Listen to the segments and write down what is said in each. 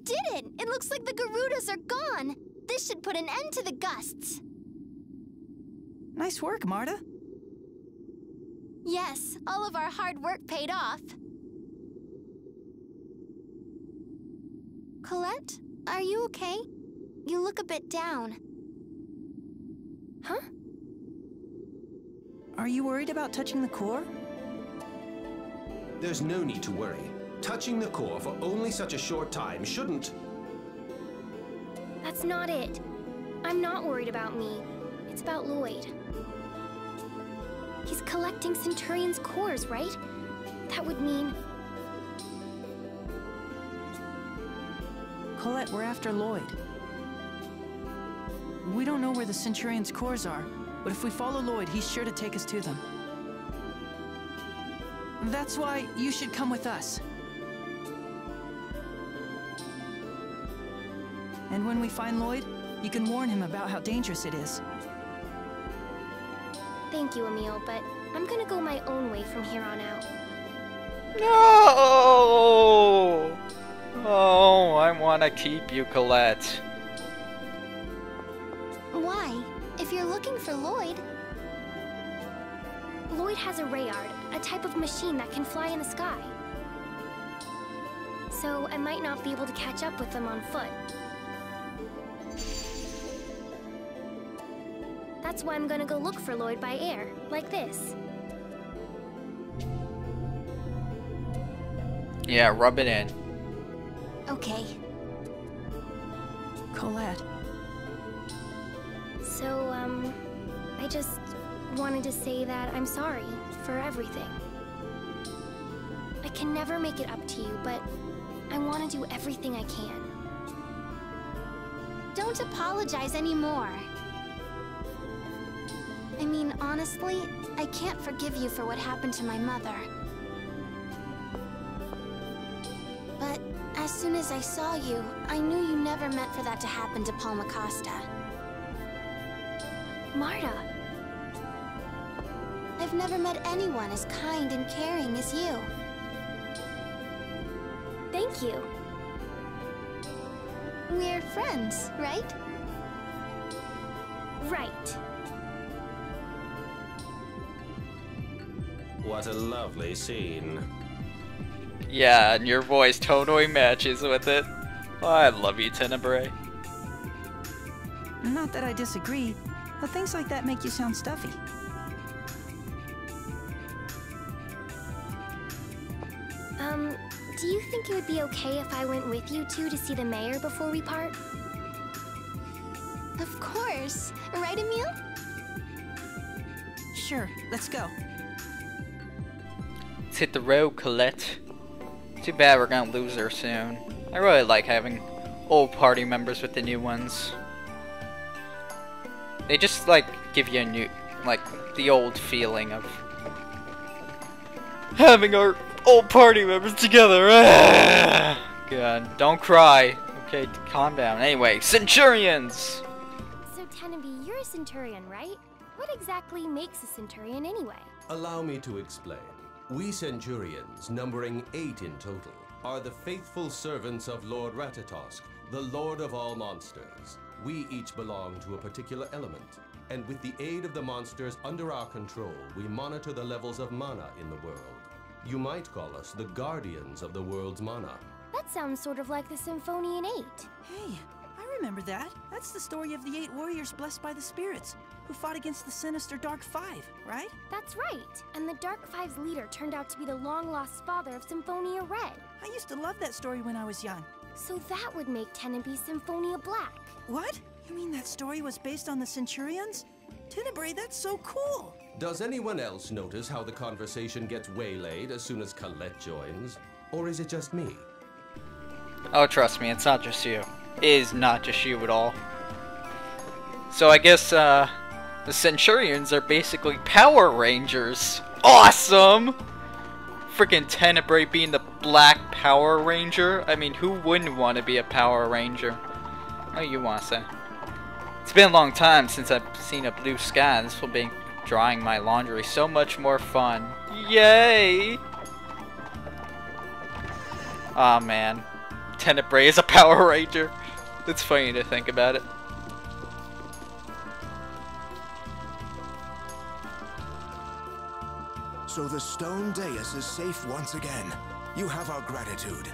didn't! It looks like the Garudas are gone! This should put an end to the gusts. Nice work, Marta. Yes, all of our hard work paid off. Colette, are you okay? You look a bit down. Huh? Are you worried about touching the core? There's no need to worry. Touching the core for only such a short time shouldn't... That's not it. I'm not worried about me. It's about Lloyd. He's collecting Centurion's cores, right? That would mean... Colette, we're after Lloyd. We don't know where the Centurion's cores are, but if we follow Lloyd, he's sure to take us to them. That's why you should come with us. And when we find Lloyd, you can warn him about how dangerous it is. Thank you, Emil, but I'm gonna go my own way from here on out. No! Oh, I want to keep you, Colette. Why? If you're looking for Lloyd... Lloyd has a Rayard, a type of machine that can fly in the sky. So I might not be able to catch up with them on foot. That's why I'm gonna go look for Lloyd by air, like this. Yeah, rub it in. Okay. Colette. So, I just wanted to say that I'm sorry for everything. I can never make it up to you, but I want to do everything I can. Don't apologize anymore. I mean, honestly, I can't forgive you for what happened to my mother. But as soon as I saw you, I knew you never meant for that to happen to Palma Costa. Marta! I've never met anyone as kind and caring as you. Thank you. We're friends, right? Right. What a lovely scene. Yeah, and your voice totally matches with it. I love you, Tenebrae. Not that I disagree, but things like that make you sound stuffy. Do you think it would be okay if I went with you two to see the mayor before we part? Of course. Right, Emil? Sure, let's go. Let's hit the road, Colette. Too bad we're gonna lose her soon. I really like having old party members with the new ones. They just, like, give you a new, like, the old feeling of having our old party members together. God, don't cry. Okay, calm down. Anyway, Centurions! So, Tenebrae, you're a Centurion, right? What exactly makes a Centurion anyway? Allow me to explain. We Centurions, numbering 8 in total, are the faithful servants of Lord Ratatosk, the Lord of all monsters. We each belong to a particular element, and with the aid of the monsters under our control, we monitor the levels of mana in the world. You might call us the guardians of the world's mana. That sounds sort of like the Symphonian 8. Hey, I remember that. That's the story of the 8 warriors blessed by the spirits, who fought against the sinister Dark Five, right? That's right. And the Dark Five's leader turned out to be the long-lost father of Symphonia Red. I used to love that story when I was young. So that would make Tenebrae Symphonia Black. What? You mean that story was based on the Centurions? Tenebrae, that's so cool! Does anyone else notice how the conversation gets waylaid as soon as Colette joins? Or is it just me? Oh, trust me, it's not just you. It is not just you at all. So I guess, the Centurions are basically Power Rangers. Awesome! Freaking Tenebrae being the Black Power Ranger. I mean, who wouldn't want to be a Power Ranger? Oh, you want to say? It's been a long time since I've seen a blue sky. This will be drying my laundry so much more fun. Yay! Aw, man. Tenebrae is a Power Ranger. It's funny to think about it. So the stone dais is safe once again. You have our gratitude.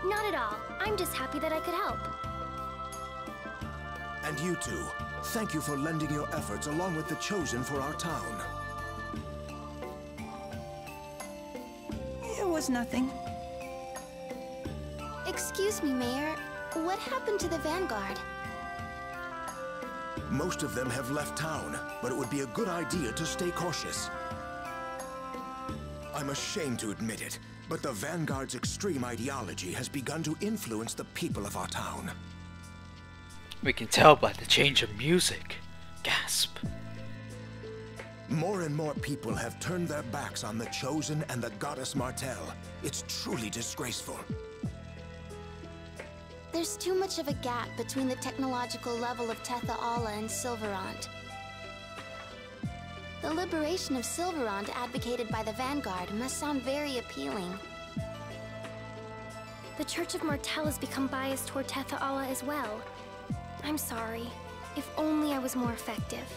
Not at all. I'm just happy that I could help. And you two, thank you for lending your efforts along with the Chosen for our town. It was nothing. Excuse me, Mayor. What happened to the Vanguard? Most of them have left town, but it would be a good idea to stay cautious. I'm ashamed to admit it, but the Vanguard's extreme ideology has begun to influence the people of our town. We can tell by the change of music. Gasp. More and more people have turned their backs on the Chosen and the Goddess Martel. It's truly disgraceful. There's too much of a gap between the technological level of Tetha-Ala and Silverant. The liberation of Silverant advocated by the Vanguard must sound very appealing. The Church of Martel has become biased toward Tetha-Ala as well. I'm sorry. If only I was more effective.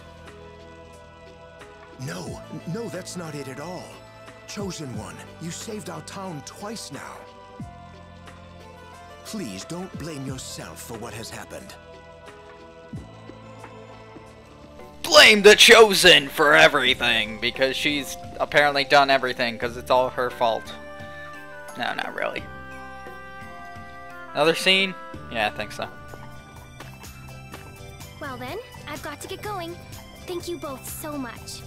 No, that's not it at all. Chosen One, you saved our town twice now. Please don't blame yourself for what has happened. Blame the Chosen for everything, because she's apparently done everything, because it's all her fault. No, not really. Another scene? Yeah, I think so. Well then, I've got to get going. Thank you both so much.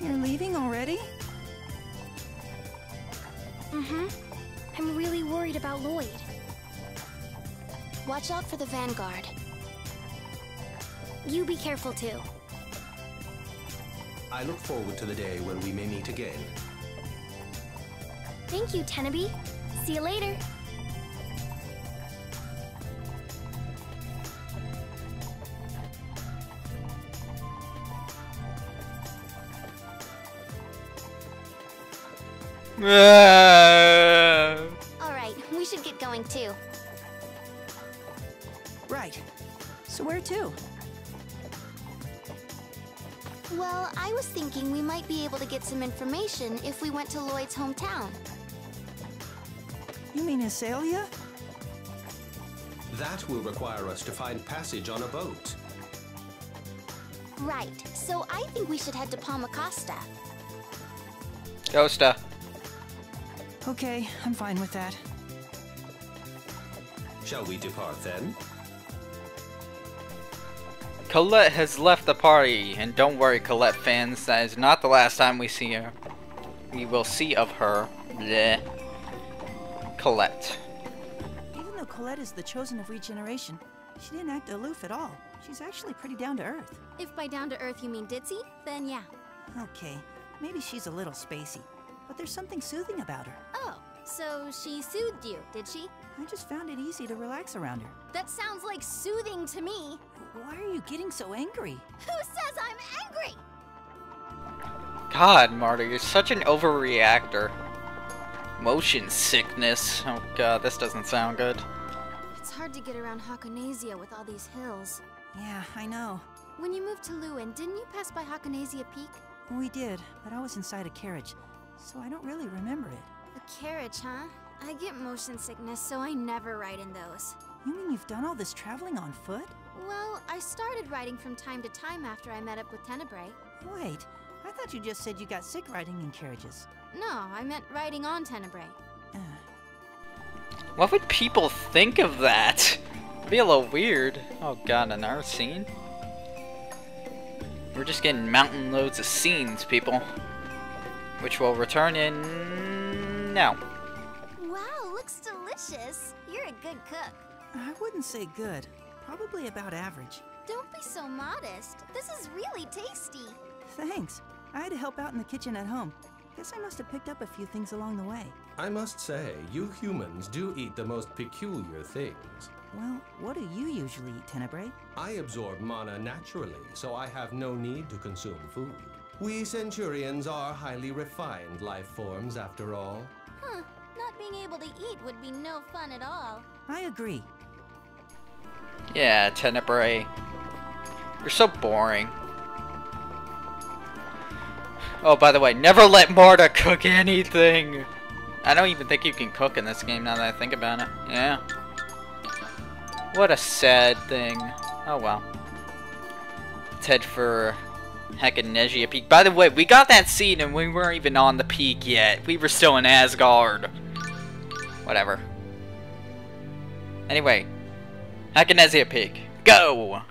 You're leaving already? Mm-hmm. I'm really worried about Lloyd. Watch out for the Vanguard. You be careful too. I look forward to the day when we may meet again. Thank you, Tenebrae. See you later. Alright, we should get going too. Right. So where to? Well, I was thinking we might be able to get some information if we went to Lloyd's hometown. You mean Azalea? That will require us to find passage on a boat. Right, so I think we should head to Palmacosta. Costa. Okay, I'm fine with that. Shall we depart then? Colette has left the party, and don't worry, Colette fans, that is not the last time we see her. We will see of her. Bleh. Colette. Even though Colette is the Chosen of Regeneration, she didn't act aloof at all. She's actually pretty down to earth. If by down to earth you mean ditzy, then yeah. Okay, maybe she's a little spacey, but there's something soothing about her. Oh, so she soothed you, did she? I just found it easy to relax around her. That sounds like soothing to me. Why are you getting so angry? Who says I'm angry? God, Marta, you're such an overreactor. Motion sickness. Oh god, this doesn't sound good. It's hard to get around Hakonasia with all these hills. Yeah, I know. When you moved to Lewin, didn't you pass by Hakonasia Peak? We did, but I was inside a carriage, so I don't really remember it. A carriage, huh? I get motion sickness, so I never ride in those. You mean you've done all this traveling on foot? Well, I started riding from time to time after I met up with Tenebrae. Wait, I thought you just said you got sick riding in carriages. No, I meant riding on Tenebrae. What would people think of that? It'd be a little weird. Oh god, another scene? We're just getting mountain loads of scenes, people. Which will return in now. Wow, looks delicious. You're a good cook. I wouldn't say good. Probably about average. Don't be so modest. This is really tasty. Thanks. I had to help out in the kitchen at home. Guess I must have picked up a few things along the way. I must say, you humans do eat the most peculiar things. Well, what do you usually eat, Tenebrae? I absorb mana naturally, so I have no need to consume food. We Centurions are highly refined life forms, after all. Huh. Not being able to eat would be no fun at all. I agree. Yeah, Tenebrae. You're so boring. Oh, by the way, never let Marta cook anything! I don't even think you can cook in this game now that I think about it. Yeah. What a sad thing. Oh well. Let's head for Hekanesia Peak. By the way, we got that seed and we weren't even on the peak yet. We were still in Asgard. Whatever. Anyway. Hekanesia Peak. Go!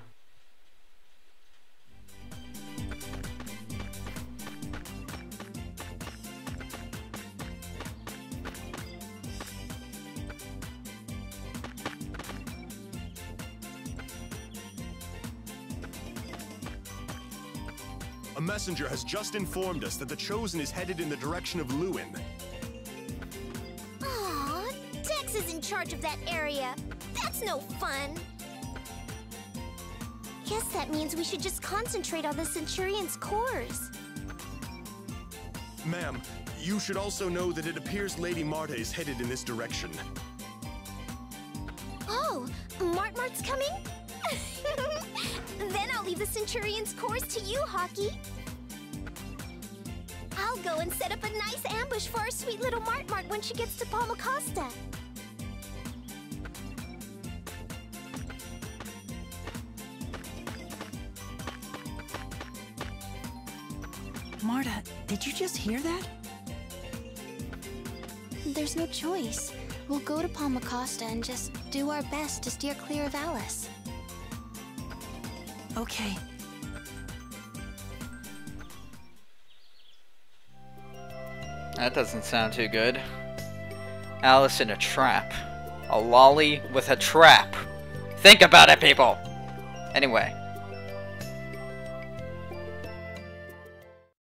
A messenger has just informed us that the Chosen is headed in the direction of Lewin. Aw, Dex is in charge of that area. That's no fun. Guess that means we should just concentrate on the Centurions' cores. Ma'am, you should also know that it appears Lady Marta is headed in this direction. Oh, Mart's coming? Then I'll leave the Centurions' cores to you, Hockey. I'll go and set up a nice ambush for our sweet little Mart when she gets to Palmacosta. Marta, did you just hear that? There's no choice. We'll go to Palmacosta and just do our best to steer clear of Alice. Okay. That doesn't sound too good. Alice in a trap. A lolly with a trap. Think about it, people! Anyway.